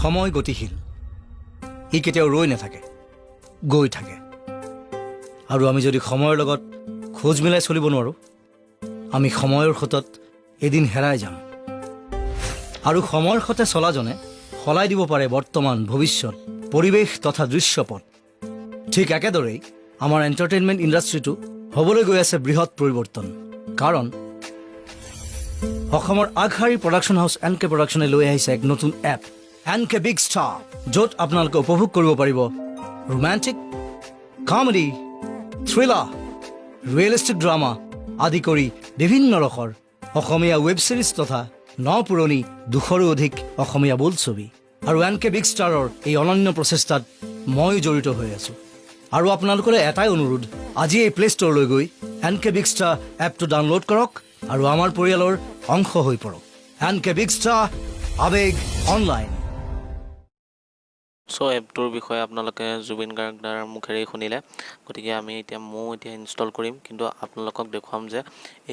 সময় গতিশীল, ই কেতিয়াও ৰৈ নাথাকে, গৈ থাকে। আৰু আমি যদি সময়ৰ লগত খোজ মিলাই চলিব নোৱাৰোঁ, আমি সময়ৰ সোঁতত এদিন হেৰাই যাম। আৰু সময়ৰ সতে চলাজনে সলাই দিব পাৰে বৰ্তমান, ভৱিষ্যত, পৰিৱেশ তথা দৃশ্যপট। ঠিক একেদৰেই আমাৰ এণ্টাৰটেইনমেণ্ট ইণ্ডাষ্ট্ৰীটো হ'বলৈ গৈ আছে বৃহৎ পৰিৱৰ্তন। কাৰণ অসমৰ আগশাৰীৰ প্ৰডাকশ্যন হাউচ NK প্ৰডাকশ্যনে লৈ আহিছে এক নতুন এপ, NK বিগ ষ্টাৰ, য'ত আপোনালোকে উপভোগ কৰিব পাৰিব romantic, comedy, thriller, realistic drama আদি কৰি বিভিন্ন ৰসৰ অসমীয়া ৱেব ছিৰিজ তথা পুৰণি 200ৰো অধিক অসমীয়া বোলছবি। আৰু NK বিগ ষ্টাৰৰ এই অনন্য প্ৰচেষ্টাত ময়ো জড়িত হৈ আছোঁ। আৰু আপোনালোকলৈ এটাই অনুৰোধ, আজি এই প্লে ষ্ট'ৰলৈ গৈ NK বিগ ষ্টাৰ এপটো ডাউনলোড কৰক আৰু আমাৰ পৰিয়ালৰ অংশ হৈ পৰক। NK বিগ ষ্টাৰ, আৱেগ অনলাইন। চ' এপটোৰ বিষয়ে আপোনালোকে জুবিন গাৰ্গ দাৰ মুখেৰেই শুনিলে, গতিকে ময়ো এতিয়া ইনষ্টল কৰিম। কিন্তু আপোনালোকক দেখুৱাম যে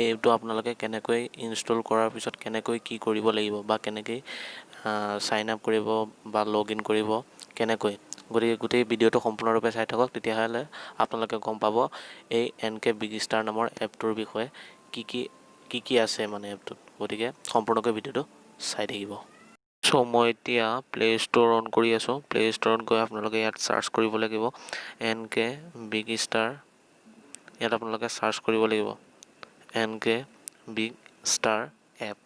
এই এপটো আপোনালোকে কেনেকৈ ইনষ্টল কৰাৰ পিছত কেনেকৈ কি কৰিব লাগিব বা কেনেকৈ ছাইন আপ কৰিব বা লগ ইন কৰিব কেনেকৈ। গতিকে গোটেই ভিডিঅ'টো সম্পূৰ্ণৰূপে চাই থাকক, তেতিয়াহ'লে আপোনালোকে গম পাব এই NK বিগ ষ্টাৰ নামৰ এপটোৰ বিষয়ে কি আছে মানে এপটোত। গতিকে সম্পূৰ্ণকৈ ভিডিঅ'টো চাই থাকিব। চ' মই এতিয়া প্লে ষ্ট'ৰ অন কৰি আছোঁ। প্লে ষ্ট'ৰত গৈ আপোনালোকে ইয়াত চাৰ্চ কৰিব লাগিব NK বিগ ষ্টাৰ। ইয়াত আপোনালোকে চাৰ্চ কৰিব লাগিব NK বিগ ষ্টাৰ এপ।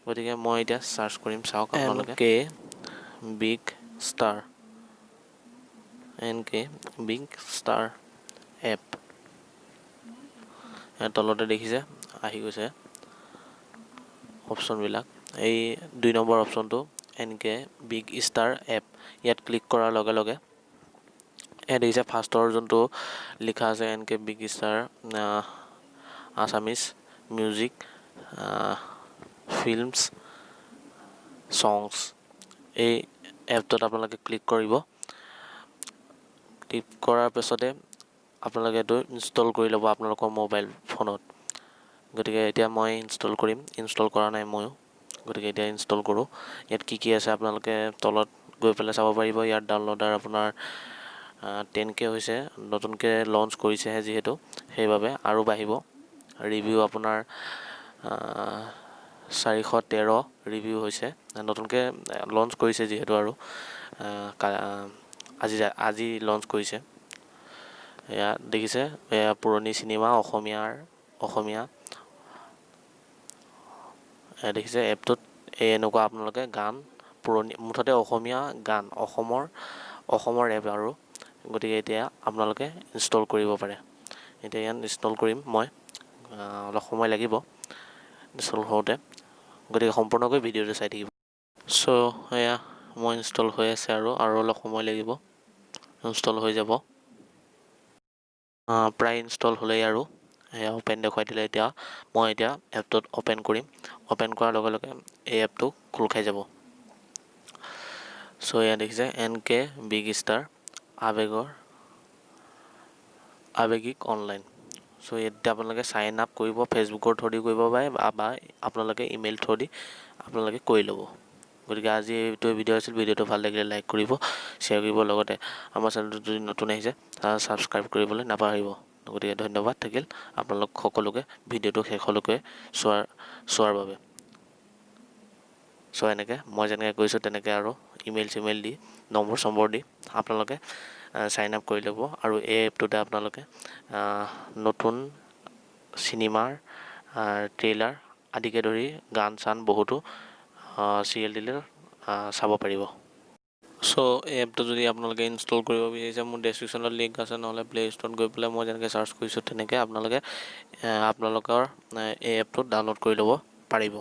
গতিকে মই এতিয়া চাৰ্চ কৰিম, চাওক আপোনালোকে NK big star, NK big star app. ইয়াৰ তলতে দেখিছে আহি গৈছে অপশ্যনবিলাক। এই 2 নম্বৰ অপশ্যনটো NK বিগ ষ্টাৰ এপ, ইয়াত ক্লিক কৰাৰ লগে লগে ইয়াত দেখিছে ফাৰ্ষ্টৰ যোনটো লিখা আছে NK big star Assamese music, films, songs. এই এপটোত আপোনালোকে ক্লিক কৰিব। ক্লিক কৰাৰ পিছতে আপোনালোকে এইটো ইনষ্টল কৰি ল'ব আপোনালোকৰ মোবাইল ফোনত। গতিকে এতিয়া মই ইনষ্টল কৰিম, ইনষ্টল কৰা নাই ময়ো। গতিকে এতিয়া ইনষ্টল কৰোঁ। ইয়াত কি আছে আপোনালোকে তলত গৈ পেলাই চাব পাৰিব। ইয়াত ডাউনলোডাৰ আপোনাৰ 10K হৈছে, নতুনকৈ লঞ্চ কৰিছেহে যিহেতু, সেইবাবে আৰু বাঢ়িব। ৰিভিউ আপোনাৰ 413 ৰিভিউ হৈছে, নতুনকৈ লঞ্চ কৰিছে যিহেতু, আৰু আজি লঞ্চ কৰিছে। এয়া দেখিছে, এয়া পুৰণি চিনেমা অসমীয়া দেখিছে এপটোত এনেকুৱা আপোনালোকে গান, পুৰণি মুঠতে অসমীয়া গান, অসমৰ এপ আৰু। গতিকে এতিয়া আপোনালোকে ইনষ্টল কৰিব পাৰে। এতিয়া ইয়াত ইনষ্টল কৰিম মই, অলপ সময় লাগিব ইনষ্টল হওঁতে। গতিকে সম্পূৰ্ণকৈ ভিডিঅ'টো চাই থাকিব। চ' এয়া মই ইনষ্টল হৈ আছে আৰু অলপ সময় লাগিব, ইনষ্টল হৈ যাব। প্ৰায় ইনষ্টল হ'লেই আৰু এয়া অ'পেন দেখুৱাই দিলে। এতিয়া মই এপটোত অ'পেন কৰিম। অ'পেন কৰাৰ লগে লগে এই এপটো খোল খাই যাব। চ' এয়া দেখিছে NK বিগ ষ্টাৰ আৱেগিক অনলাইন। চ' এতিয়া আপোনালোকে ছাইন আপ কৰিব, ফেচবুকৰ থ্ৰু দি কৰিব পাৰে বা আপোনালোকে ইমেইল থ্ৰু দি আপোনালোকে কৰি ল'ব। গতিকে আজি এইটো ভিডিঅ' আছিল। ভিডিঅ'টো ভাল লাগিলে লাইক কৰিব, শ্বেয়াৰ কৰিব, লগতে আমাৰ চেনেলটো যদি নতুন আহিছে ছাবস্ক্ৰাইব কৰিবলৈ নাপাহৰিব। গতিকে ধন্যবাদ থাকিল আপোনালোক সকলোকে ভিডিঅ'টো শেষলৈকে চোৱাৰ বাবে। চ' এনেকৈ মই যেনেকৈ কৈছোঁ তেনেকৈ আৰু ইমেইল চিমেইল দি নম্বৰ দি আপোনালোকে ছাইন আপ কৰি ল'ব। আৰু এই এপটোতে আপোনালোকে নতুন চিনেমাৰ ট্ৰেইলাৰ আদিকে ধৰি গান চান বহুতো চিৰিয়েল টিৰিয়েল চাব পাৰিব। চ' এই এপটো যদি আপোনালোকে ইনষ্টল কৰিব বিচাৰিছে, মোৰ ডেছক্ৰিপশ্যনত লিংক আছে, নহ'লে প্লে ষ্ট'ৰত গৈ পেলাই মই যেনেকৈ চাৰ্চ কৰিছোঁ তেনেকৈ আপোনালোকৰ এই এপটো ডাউনলোড কৰি ল'ব পাৰিব।